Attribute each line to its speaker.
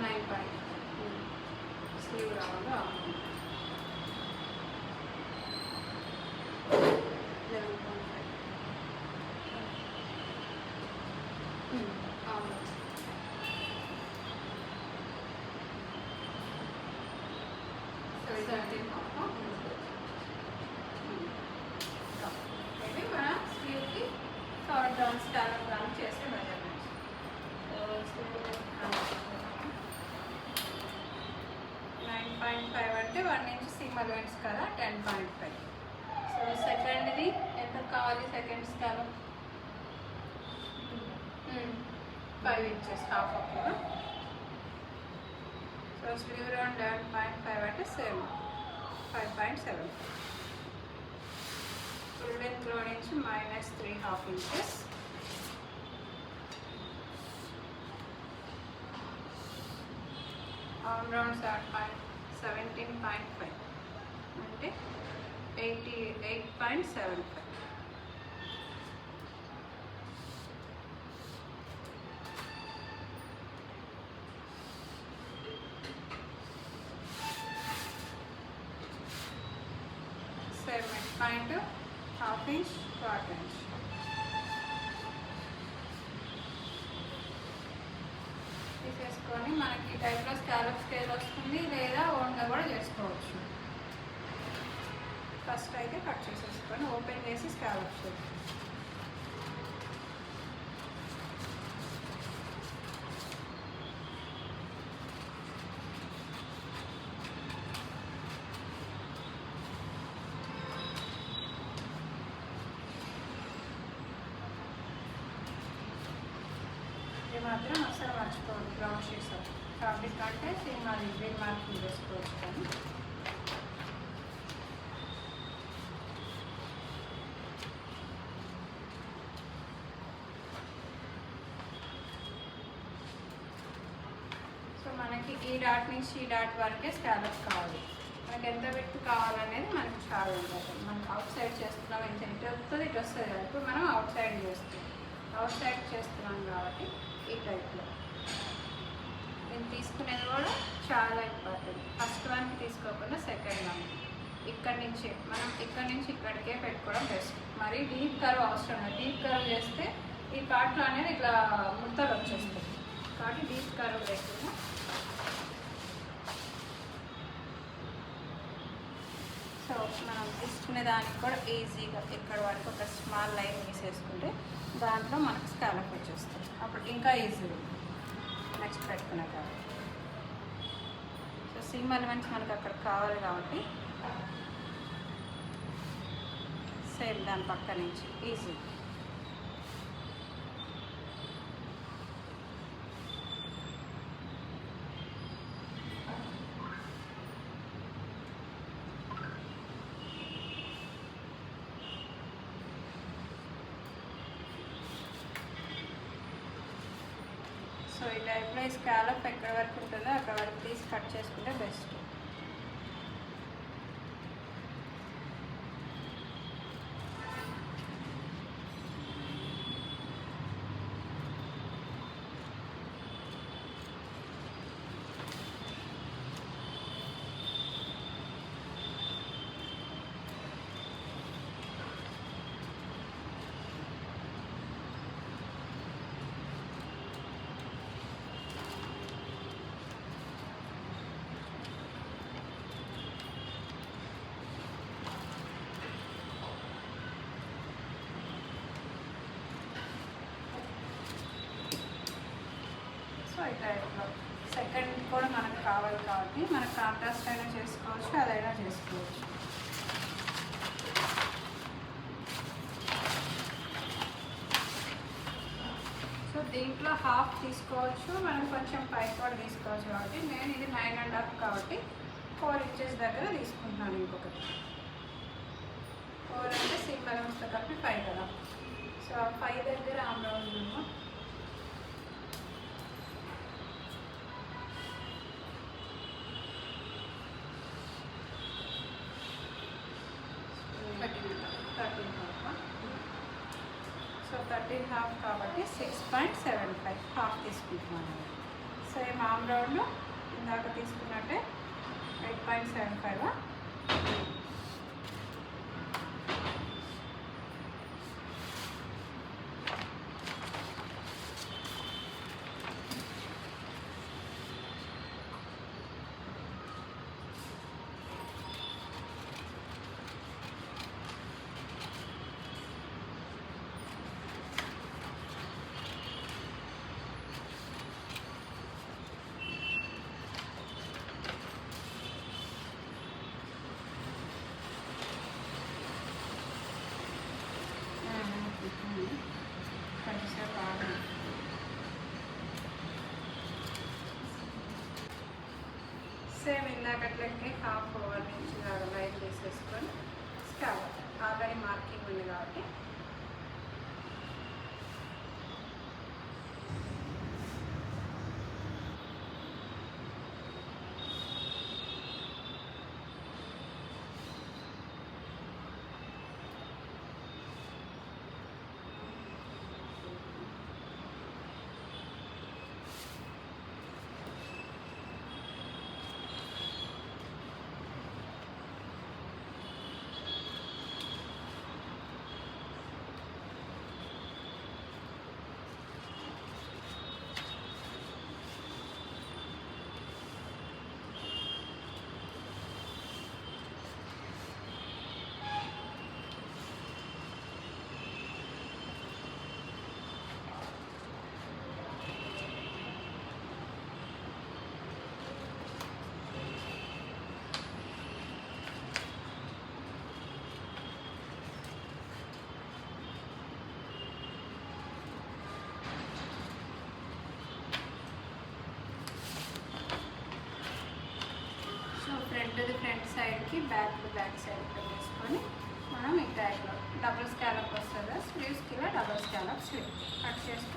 Speaker 1: 9 point slew రావాలి. 11.5 అవును. So 17 ఇది మన స్లీవ్కి థర్డ్ డౌన్ స్కాలప్ రన్ చేసే మెజర్మెంట్స్. సో 9.5 అంటే 1 ఇంచ్ సీమ్ అలవెన్స్ కదా, 10.5. సో సెకండ్ది ఎంత కావాలి? సెకండ్ స్కాలప్ 5 ఇంచెస్ హాఫ్ అప్పుడు. సో స్లీవ్ రౌండ్ 11.5 అంటే 5.7. ఫుల్ లెంత్ లో నుంచి -3.5 ఇంచెస్. ఆర్మ్ రౌండ్ 17.5 అంటే 88.75. Point half inch, 1/4 inch. తీసేసుకొని మనకి ఈ టైప్లో స్కాలప్ స్కేల్ వస్తుంది, లేదా ఓన్గా కూడా చేసుకోవచ్చు. ఫస్ట్ అయితే కట్ చేసేసుకొని ఓపెన్ చేసి స్కాలప్ షేప్. ఇది మాత్రం అసలు మర్చిపోవద్దు. బ్రౌన్ షీట్స్ ఫ్యాబ్రిక్ అంటే సేమ్ అది గ్రీన్ మార్కింగ్ చేసుకోవచ్చు. కానీ సో మనకి ఈ డాట్ నుంచి ఈ డాట్ వరకే స్కాలప్ కావాలి. మనకి ఎంత విడ్త్ కావాలనేది మనకి చాలా ఉంటుంది. మనం అవుట్ సైడ్ చేస్తున్నాం, ఎంత ఇటు వస్తుంది ఇటు వస్తుంది కదా. ఇప్పుడు మనం అవుట్ సైడ్ చేస్తున్నాం కాబట్టి ఈ టైప్లో నేను తీసుకునేది కూడా చాలా ఇంపార్టెంట్. ఫస్ట్ వన్కి తీసుకోకుండా సెకండ్ వన్ ఇక్కడి నుంచి ఇక్కడికే పెట్టుకోవడం బెస్ట్. మరి డీప్ కర్వ్ అవసరం లేదు. డీప్ కర్వ్ చేస్తే ఈ పార్ట్లో అనేది ఇట్లా ముడతలు వచ్చేస్తుంది. కాబట్టి డీప్ కర్వ్ లేకుండా సో మనం తీసుకునే దానికి కూడా ఈజీగా ఇక్కడ వరకు ఒక స్మాల్ లైన్ వేసేసుకుంటే దాంట్లో మనకు స్కాలప్ వచ్చేస్తుంది. అప్పుడు ఇంకా ఈజీగా నెక్స్ట్ పెట్టుకునే కాబట్టి. సో సీమ్ ఎలిమెంట్స్ మనకు అక్కడ కావాలి కాబట్టి సేమ్ దాని పక్క నుంచి ఈజీ. సో ఈ టైప్లో ఈ స్కాలప్ ఎక్కడ వరకు ఉంటుందో అక్కడ వరకు తీసి కట్ చేసుకుంటే బెస్ట్. ఈ టైప్లో సెకండ్ కూడా మనకు కావాలి కాబట్టి మనకు కాంట్రాస్ట్ అయినా చేసుకోవచ్చు, అదైనా చేసుకోవచ్చు. సో దీంట్లో హాఫ్ తీసుకోవచ్చు, మనం కొంచెం పైకి కూడా తీసుకోవచ్చు. కాబట్టి నేను ఇది 9.5 కాబట్టి 4 ఇంచెస్ దగ్గర తీసుకుంటున్నాను. ఇంకొకటి 4 అంటే సింపుల్ వస్తే కలిపి 5 కదా. సో 5 దగ్గర ఆమ్ రౌండ్ ఉన్నాము. సో 13.5 కాబట్టి 6.75 హాఫ్ తీసుకుంటున్నాను. సేమ్ ఆమ్ రౌండ్ ఇందాక తీసుకున్నట్టే 8.75. సేమ్ ఇందాకట్లకే హాఫ్ 1 ఇంచ్ లాగా లైన్ తీసేసుకొని స్కాలప్ ఆల్రెడీ మార్కింగ్ ఉంది కాబట్టి ఫ్రంట్ సైడ్కి బ్యాక్ సైడ్ పెట్టేసుకొని మనం ఈ ట్యాగ్లో డబుల్ స్కాలప్ వస్తుంది, స్లీవ్స్కి ఇలా డబుల్ స్కాలప్ స్లీవ్ కట్ చేసుకొని